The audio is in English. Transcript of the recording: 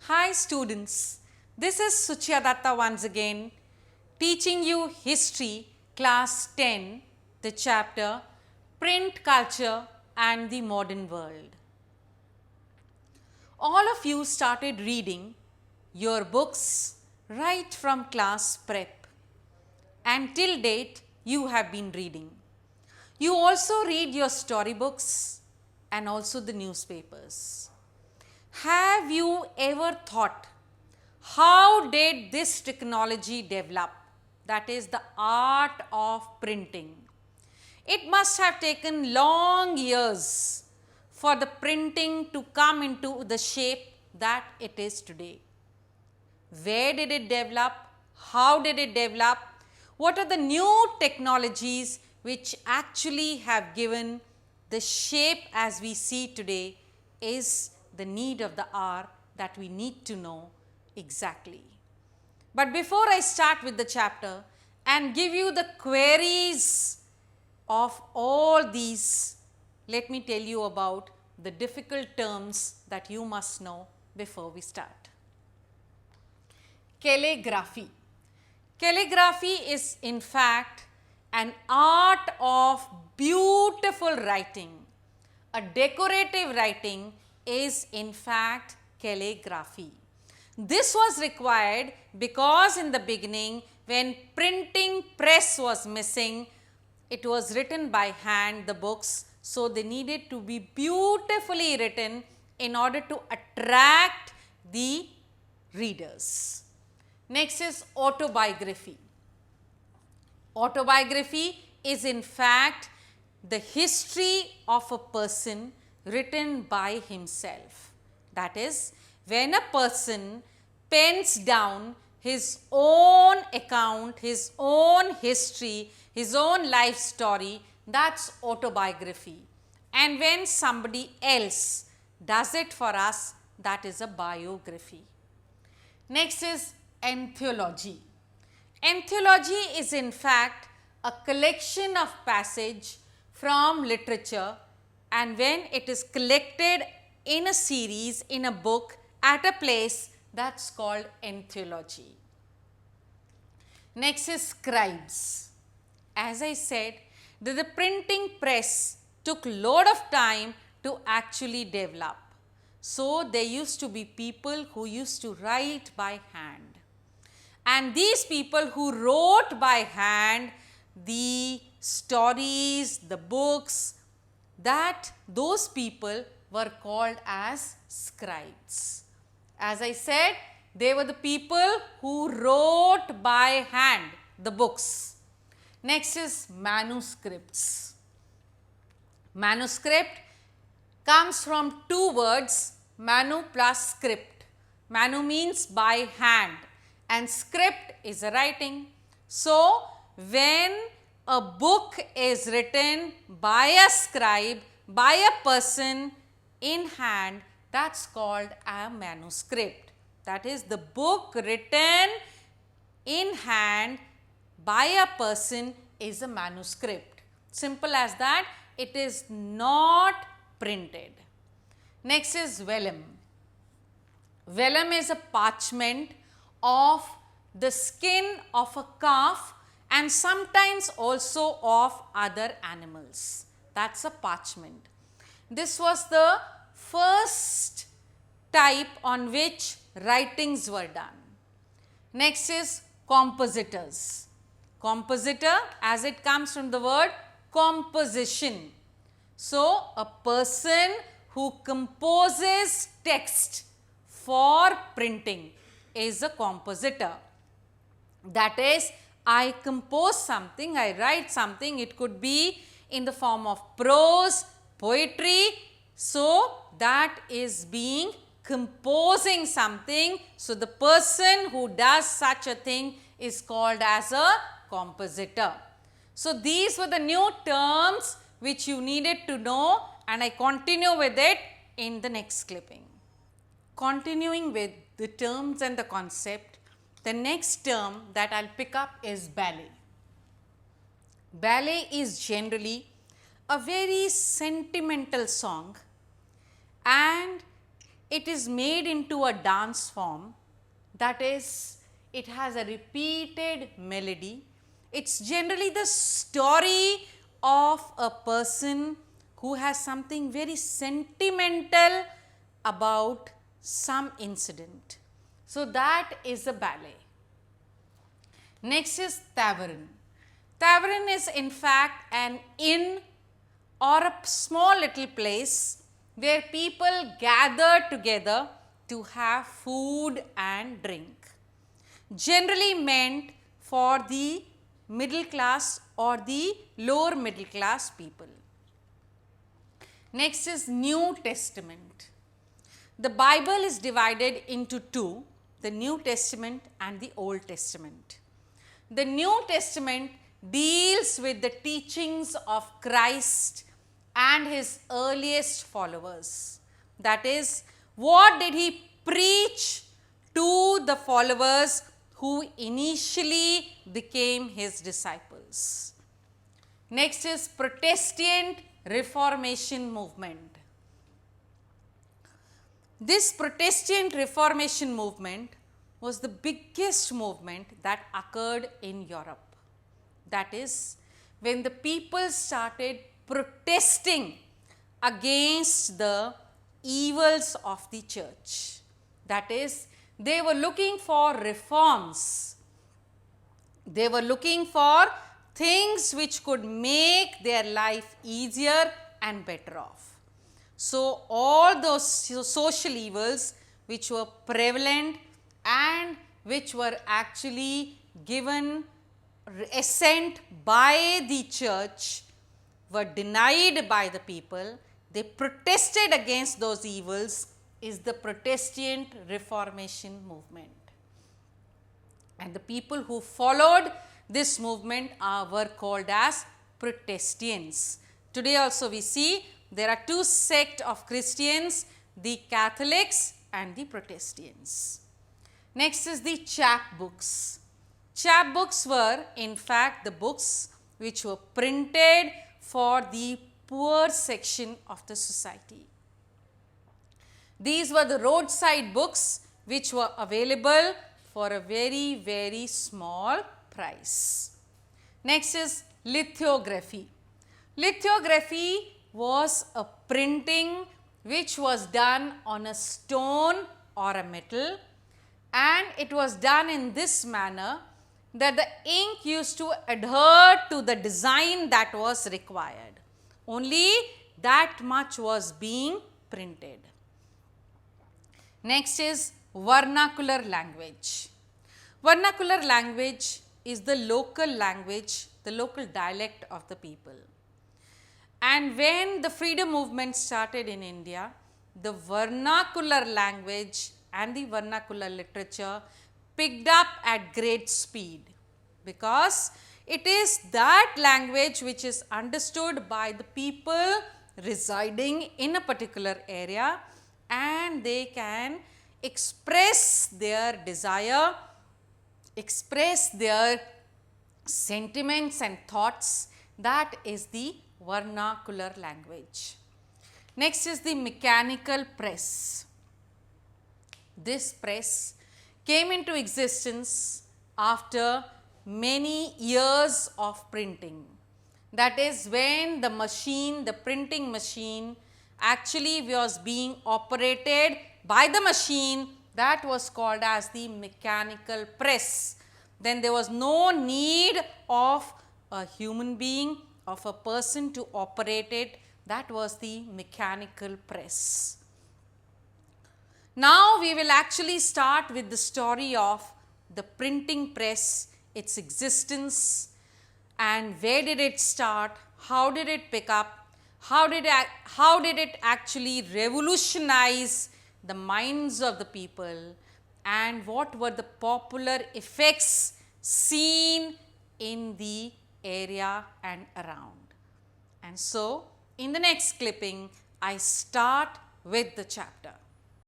Hi students, this is Suchiyadatta once again teaching you history class 10, the chapter Print Culture and the Modern World. All of you started reading your books right from class prep and till date you have been reading. You also read your storybooks and also the newspapers. Have you ever thought, how did this technology develop? That is the art of printing. It must have taken long years for the printing to come into the shape that it is today. Where did it develop? How did it develop? What are the new technologies which actually have given the shape as we see today is the need of the hour that we need to know exactly. But before I start with the chapter and give you the queries of all these, let me tell you about the difficult terms that you must know before we start. Calligraphy. Calligraphy is in fact an art of beautiful writing. A decorative writing is in fact calligraphy. This was required because in the beginning when printing press was missing, it was written by hand, the books, so they needed to be beautifully written in order to attract the readers. Next is autobiography. Autobiography is in fact the history of a person written by himself. That is, when a person pens down his own account, his own history, his own life story, that's autobiography. And when somebody else does it for us, that is a biography. Next is anthology. Anthology is in fact a collection of passage from literature, and when it is collected in a series, in a book, at a place, that's called anthology. Next is scribes. As I said, the printing press took lot of time to actually develop. So there used to be people who used to write by hand. And these people who wrote by hand the stories, the books, those people were called as scribes. As I said, they were the people who wrote by hand the books. Next is manuscripts. Manuscript comes from two words, manu plus script. Manu means by hand and script is a writing. So, when a book is written by a scribe, by a person in hand, that's called a manuscript. That is the book written in hand by a person is a manuscript. Simple as that, it is not printed. Next is vellum. Vellum is a parchment of the skin of a calf and sometimes also of other animals. That's a parchment. This was the first type on which writings were done. Next is compositors. Compositor, as it comes from the word composition. So, a person who composes text for printing is a compositor. That is, I compose something, I write something, it could be in the form of prose, poetry. So, that is being composing something. So, the person who does such a thing is called as a compositor. So, these were the new terms which you needed to know, and I continue with it in the next clipping. Continuing with the terms and the concept, the next term that I will pick up is ballet. Ballet is generally a very sentimental song and it is made into a dance form, that is, it has a repeated melody. It's generally the story of a person who has something very sentimental about some incident. So, that is a ballet. Next is tavern. Tavern is in fact an inn or a small little place where people gather together to have food and drink. Generally meant for the middle class or the lower middle class people. Next is New Testament. The Bible is divided into two, the New Testament and the Old Testament. The New Testament deals with the teachings of Christ and his earliest followers. That is, what did he preach to the followers who initially became his disciples? Next is Protestant Reformation movement. This Protestant Reformation movement was the biggest movement that occurred in Europe. That is, when the people started protesting against the evils of the church. That is, they were looking for reforms. They were looking for things which could make their life easier and better off. So, all those social evils which were prevalent and which were actually given assent by the church were denied by the people. They protested against those evils is the Protestant Reformation movement. And the people who followed this movement were called as Protestants. Today also we see there are two sects of Christians, the Catholics and the Protestants. Next is the chap books. Chap books were in fact the books which were printed for the poor section of the society. These were the roadside books which were available for a very, very small price. Next is lithography. Lithography was a printing which was done on a stone or a metal, and it was done in this manner that the ink used to adhere to the design that was required. Only that much was being printed. Next is vernacular language. Vernacular language is the local language, the local dialect of the people. And when the freedom movement started in India, the vernacular language and the vernacular literature picked up at great speed, because it is that language which is understood by the people residing in a particular area, and they can express their desire, express their sentiments and thoughts. That is the vernacular language. Next is the mechanical press. This press came into existence after many years of printing. That is when the machine, the printing machine, actually was being operated by the machine, that was called as the mechanical press. Then there was no need of a human being, of a person to operate it. That was the mechanical press. Now we will actually start with the story of the printing press, its existence, and where did it start, how did it pick up, how did it actually revolutionize the minds of the people, and what were the popular effects seen in the area and around. And so, in the next clipping, I start with the chapter.